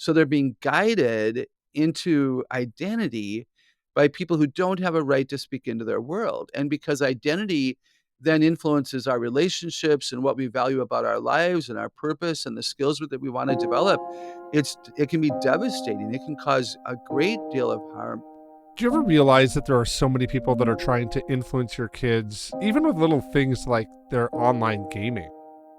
So they're being guided into identity by people who don't have a right to speak into their world. And because identity then influences our relationships and what we value about our lives and our purpose and the skills that we want to develop, it can be devastating. It can cause a great deal of harm. Do you ever realize that there are so many people that are trying to influence your kids, even with little things like their online gaming?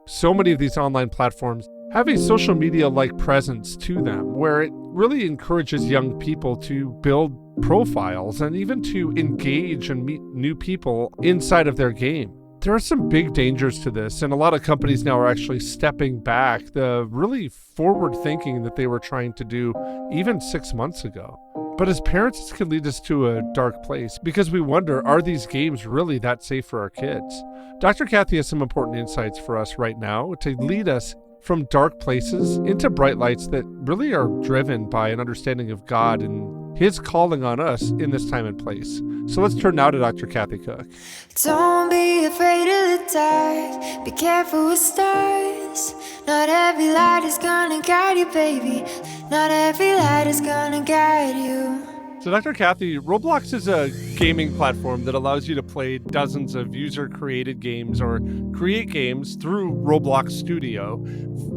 So many of these online platforms have a social media like presence to them where it really encourages young people to build profiles and even to engage and meet new people inside of their game. There are some big dangers to this, and a lot of companies now are actually stepping back the really forward thinking that they were trying to do even 6 months ago. But as parents, this can lead us to a dark place because we wonder, are these games really that safe for our kids? Dr. Kathy has some important insights for us right now to lead us from dark places into bright lights that really are driven by an understanding of God and His calling on us in this time and place. So let's turn now to Dr. Kathy Cook. Don't be afraid of the dark. Be careful with stars. Not every light is gonna guide you, baby. Not every light is gonna guide you. So Dr. Kathy, Roblox is a gaming platform that allows you to play dozens of user-created games or create games through Roblox Studio.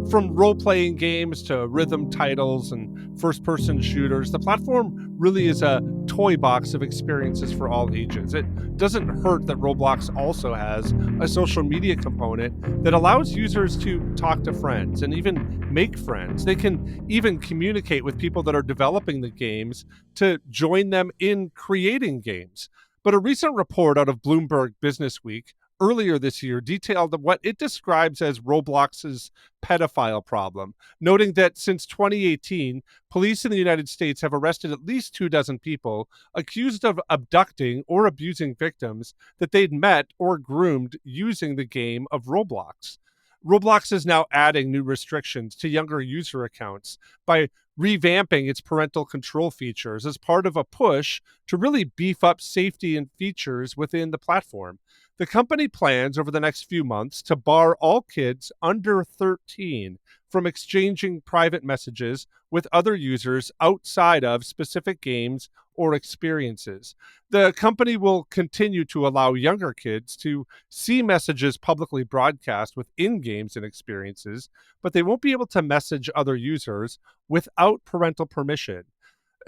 From role-playing games to rhythm titles and first-person shooters, the platform really is a toy box of experiences for all ages. It doesn't hurt that Roblox also has a social media component that allows users to talk to friends and even make friends. They can even communicate with people that are developing the games to join them in creating games. But a recent report out of Bloomberg Businessweek earlier this year detailed what it describes as Roblox's pedophile problem, noting that since 2018, police in the United States have arrested at least 24 people accused of abducting or abusing victims that they'd met or groomed using the game of Roblox. Roblox is now adding new restrictions to younger user accounts by revamping its parental control features as part of a push to really beef up safety and features within the platform. The company plans over the next few months to bar all kids under 13 from exchanging private messages with other users outside of specific games or experiences. The company will continue to allow younger kids to see messages publicly broadcast within games and experiences, but they won't be able to message other users without parental permission.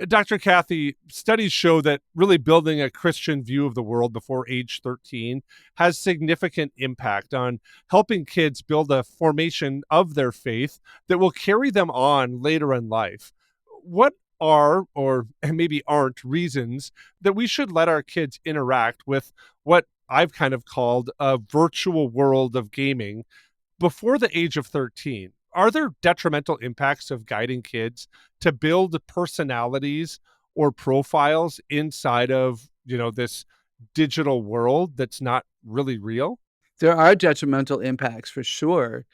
Dr. Kathy, studies show that really building a Christian view of the world before age 13 has significant impact on helping kids build a formation of their faith that will carry them on later in life. What are, or maybe aren't, reasons that we should let our kids interact with what I've kind of called a virtual world of gaming before the age of 13? Are there detrimental impacts of guiding kids to build personalities or profiles inside of, this digital world that's not really real? There are detrimental impacts for sure.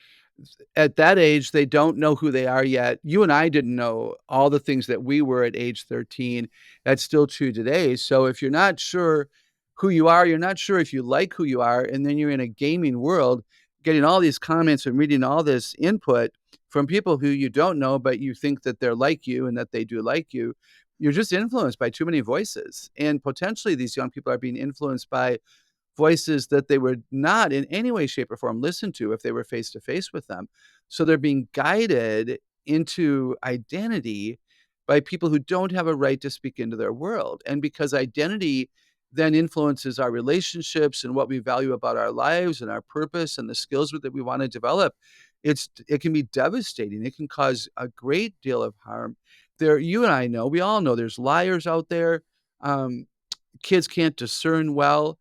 At that age, they don't know who they are yet. You and I didn't know all the things that we were at age 13. That's still true today. So if you're not sure who you are, you're not sure if you like who you are, and then you're in a gaming world, getting all these comments and reading all this input from people who you don't know, but you think that they're like you and that they do like you, you're just influenced by too many voices. And potentially these young people are being influenced by voices that they would not in any way, shape, or form listen to if they were face to face with them. So they're being guided into identity by people who don't have a right to speak into their world. And because identity then influences our relationships and what we value about our lives and our purpose and the skills that we want to develop, it can be devastating. It can cause a great deal of harm. You and I know, we all know there's liars out there. Um, Kids can't discern well.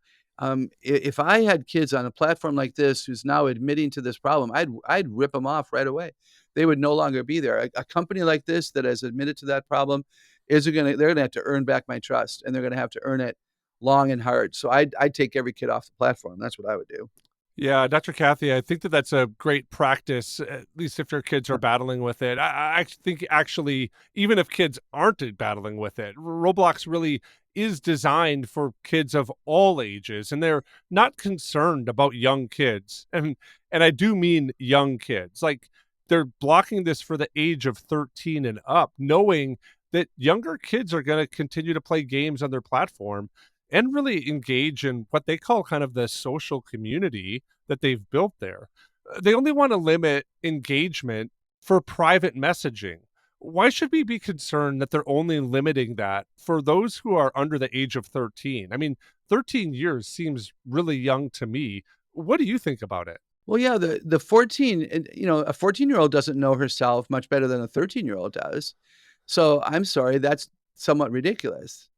If I had kids on a platform like this who's now admitting to this problem, I'd rip them off right away. They would no longer be there. A company like this that has admitted to that problem they're gonna have to earn back my trust, and they're gonna have to earn it long and hard. So I'd take every kid off the platform. That's what I would do. Yeah, Dr. Kathy, I think that that's a great practice, at least if your kids are battling with it. I think actually, even if kids aren't battling with it, Roblox really is designed for kids of all ages, and they're not concerned about young kids. And I do mean young kids. Like, they're blocking this for the age of 13 and up, knowing that younger kids are going to continue to play games on their platform and really engage in what they call kind of the social community that they've built there. They only want to limit engagement for private messaging. Why should we be concerned that they're only limiting that for those who are under the age of 13? I mean, 13 years seems really young to me. What do you think about it? Well, yeah, the 14 and, a 14-year-old doesn't know herself much better than a 13-year-old does. So, I'm sorry, that's somewhat ridiculous.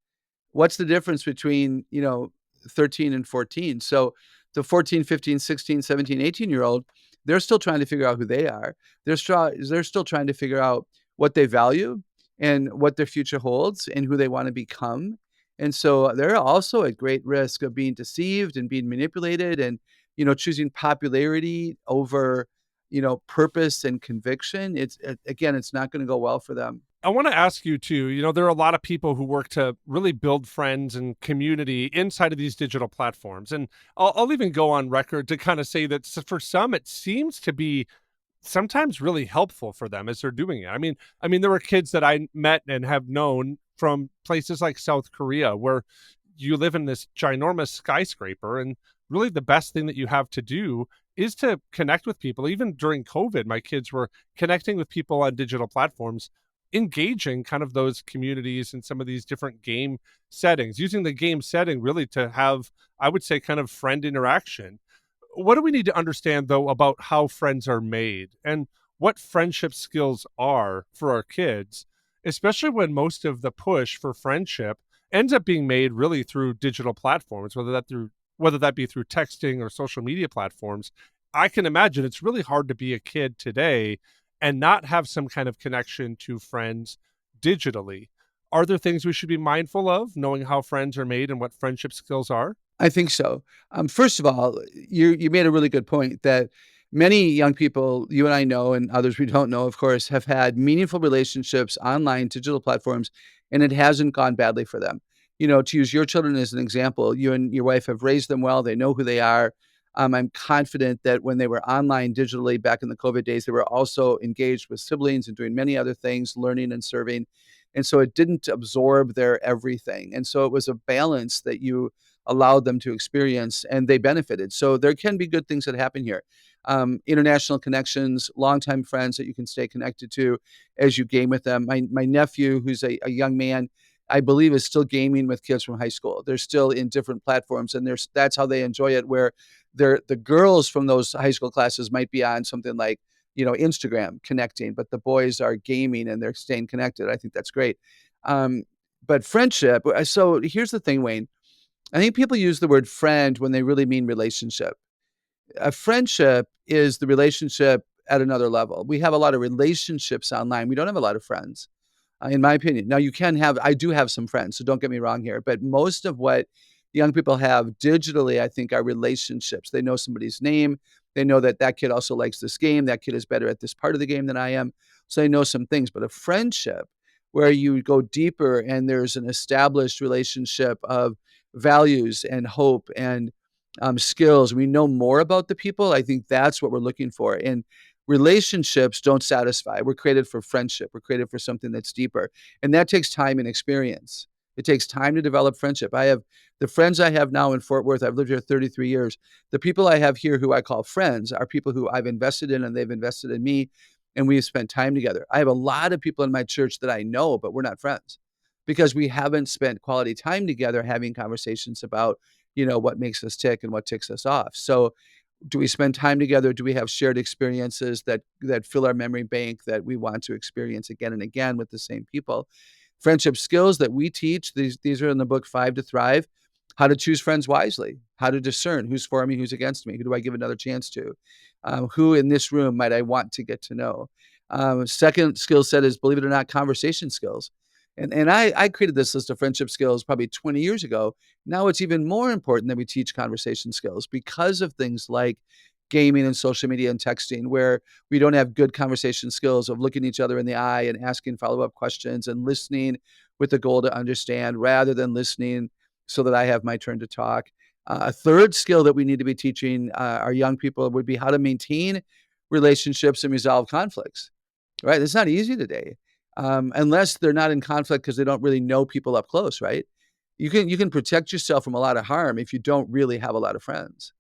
What's the difference between, 13 and 14? So, the 14, 15, 16, 17, 18-year-old, they're still trying to figure out who they are. They're still trying to figure out what they value and what their future holds and who they wanna become. And so they're also at great risk of being deceived and being manipulated and, choosing popularity over, purpose and conviction. Again, it's not gonna go well for them. I want to ask you too. There are a lot of people who work to really build friends and community inside of these digital platforms. And I'll even go on record to kind of say that for some, it seems to be sometimes really helpful for them as they're doing it. I mean, there were kids that I met and have known from places like South Korea where you live in this ginormous skyscraper, and really the best thing that you have to do is to connect with people. Even during COVID, my kids were connecting with people on digital platforms, engaging kind of those communities in some of these different game settings, using the game setting really to have, I would say, kind of friend interaction. What do we need to understand, though, about how friends are made and what friendship skills are for our kids, especially when most of the push for friendship ends up being made really through digital platforms, whether that be through texting or social media platforms? I can imagine it's really hard to be a kid today and not have some kind of connection to friends digitally. Are there things we should be mindful of, knowing how friends are made and what friendship skills are? I think so. First of all, you made a really good point that many young people, you and I know, and others we don't know, of course, have had meaningful relationships online, digital platforms, and it hasn't gone badly for them. To use your children as an example, you and your wife have raised them well. They know who they are. I'm confident that when they were online digitally back in the COVID days, they were also engaged with siblings and doing many other things, learning and serving. And so it didn't absorb their everything. And so it was a balance that you allowed them to experience and they benefited. So there can be good things that happen here. International connections, longtime friends that you can stay connected to as you game with them. My nephew, who's a young man, I believe is still gaming with kids from high school. They're still in different platforms and that's how they enjoy it, where the girls from those high school classes might be on something like, Instagram connecting, but the boys are gaming and they're staying connected. I think that's great. Um, but friendship, so here's the thing, Wayne. I think people use the word friend when they really mean relationship. A friendship is the relationship at another level. We have a lot of relationships online. We don't have a lot of friends, in my opinion. Now, I do have some friends, so don't get me wrong here, but most of what young people have digitally, I think, are relationships. They know somebody's name. They know that that kid also likes this game. That kid is better at this part of the game than I am. So they know some things. But a friendship where you go deeper and there's an established relationship of values and hope and skills. We know more about the people. I think that's what we're looking for. And relationships don't satisfy. We're created for friendship. We're created for something that's deeper. And that takes time and experience. It takes time to develop friendship. The friends I have now in Fort Worth. I've lived here 33 years. The people I have here who I call friends are people who I've invested in and they've invested in me. And we've spent time together. I have a lot of people in my church that I know, but we're not friends because we haven't spent quality time together having conversations about, what makes us tick and what ticks us off. So do we spend time together? Do we have shared experiences that fill our memory bank that we want to experience again and again with the same people? Friendship skills that we teach, these are in the book Five to Thrive. How to choose friends wisely, how to discern who's for me, who's against me, who do I give another chance to, who in this room might I want to get to know. Second skill set is, believe it or not, conversation skills. And I created this list of friendship skills probably 20 years ago. Now it's even more important that we teach conversation skills because of things like gaming and social media and texting, where we don't have good conversation skills of looking each other in the eye and asking follow-up questions and listening with the goal to understand rather than listening so that I have my turn to talk. A third skill that we need to be teaching our young people would be how to maintain relationships and resolve conflicts, right? It's not easy today, unless they're not in conflict because they don't really know people up close, right? You can protect yourself from a lot of harm if you don't really have a lot of friends.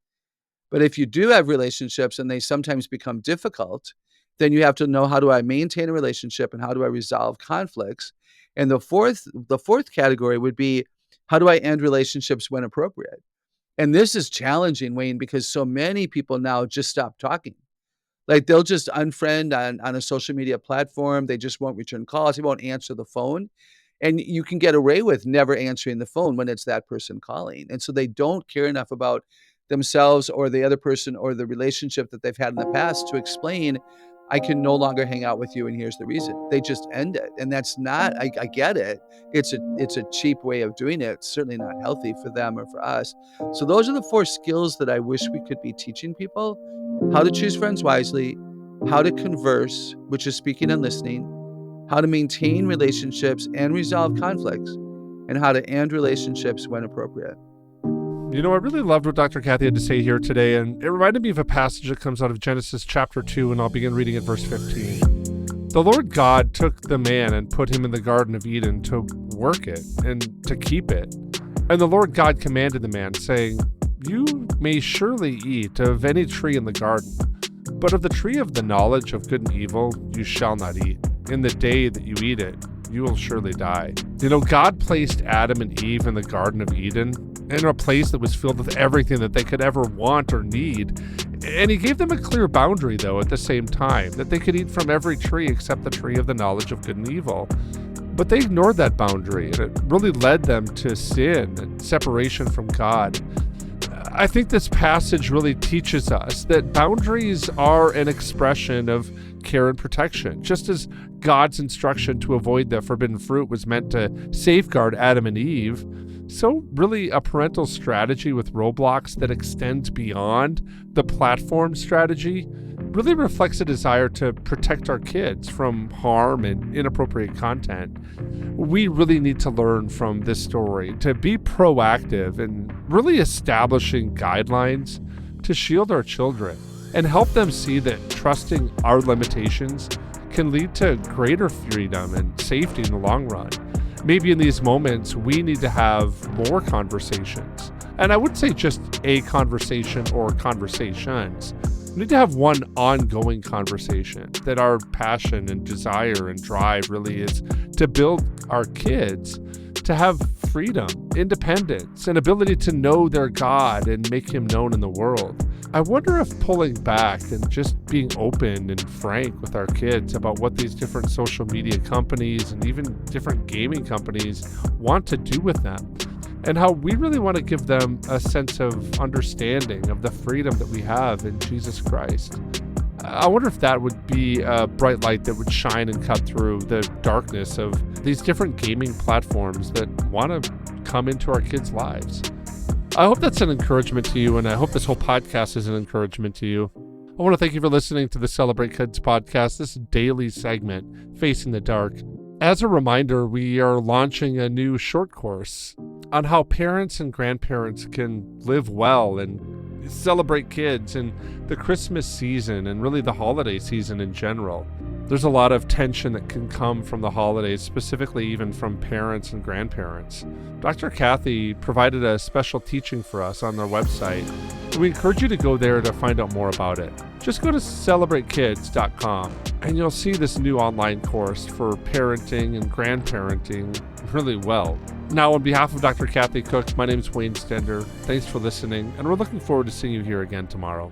But if you do have relationships and they sometimes become difficult, then you have to know, how do I maintain a relationship and how do I resolve conflicts? And the fourth category would be, how do I end relationships when appropriate? And this is challenging, Wayne, because so many people now just stop talking. Like, they'll just unfriend on a social media platform. They just won't return calls. They won't answer the phone. And you can get away with never answering the phone when it's that person calling. And so they don't care enough about themselves or the other person or the relationship that they've had in the past to explain, I can no longer hang out with you, and here's the reason. They just end it. And that's not, I get it. It's a cheap way of doing it. It's certainly not healthy for them or for us. So those are the four skills that I wish we could be teaching people: how to choose friends wisely, how to converse, which is speaking and listening, how to maintain relationships and resolve conflicts, and how to end relationships when appropriate. You know, I really loved what Dr. Kathy had to say here today, and it reminded me of a passage that comes out of Genesis chapter 2, and I'll begin reading at verse 15. The Lord God took the man and put him in the Garden of Eden to work it and to keep it. And the Lord God commanded the man, saying, You may surely eat of any tree in the garden, but of the tree of the knowledge of good and evil you shall not eat. In the day that you eat it, you will surely die. You know, God placed Adam and Eve in the Garden of Eden, in a place that was filled with everything that they could ever want or need. And he gave them a clear boundary, though, at the same time, that they could eat from every tree except the tree of the knowledge of good and evil. But they ignored that boundary, and it really led them to sin and separation from God. I think this passage really teaches us that boundaries are an expression of care and protection. Just as God's instruction to avoid the forbidden fruit was meant to safeguard Adam and Eve, so really a parental strategy with Roblox that extends beyond the platform strategy really reflects a desire to protect our kids from harm and inappropriate content. We really need to learn from this story to be proactive and really establishing guidelines to shield our children and help them see that trusting our limitations can lead to greater freedom and safety in the long run. Maybe in these moments, we need to have more conversations. And I wouldn't say just a conversation or conversations. We need to have one ongoing conversation that our passion and desire and drive really is to build our kids to have freedom, independence, and ability to know their God and make him known in the world. I wonder if pulling back and just being open and frank with our kids about what these different social media companies and even different gaming companies want to do with them, and how we really want to give them a sense of understanding of the freedom that we have in Jesus Christ. I wonder if that would be a bright light that would shine and cut through the darkness of these different gaming platforms that want to come into our kids' lives. I hope that's an encouragement to you, and I hope this whole podcast is an encouragement to you. I want to thank you for listening to the Celebrate Kids podcast, this daily segment, Facing the Dark. As a reminder, we are launching a new short course on how parents and grandparents can live well and celebrate kids in the Christmas season and really the holiday season in general. There's a lot of tension that can come from the holidays, specifically even from parents and grandparents. Dr. Kathy provided a special teaching for us on their website. We encourage you to go there to find out more about it. Just go to celebratekids.com and you'll see this new online course for parenting and grandparenting really well. Now, on behalf of Dr. Kathy Cook, my name is Wayne Stender. Thanks for listening, and we're looking forward to seeing you here again tomorrow.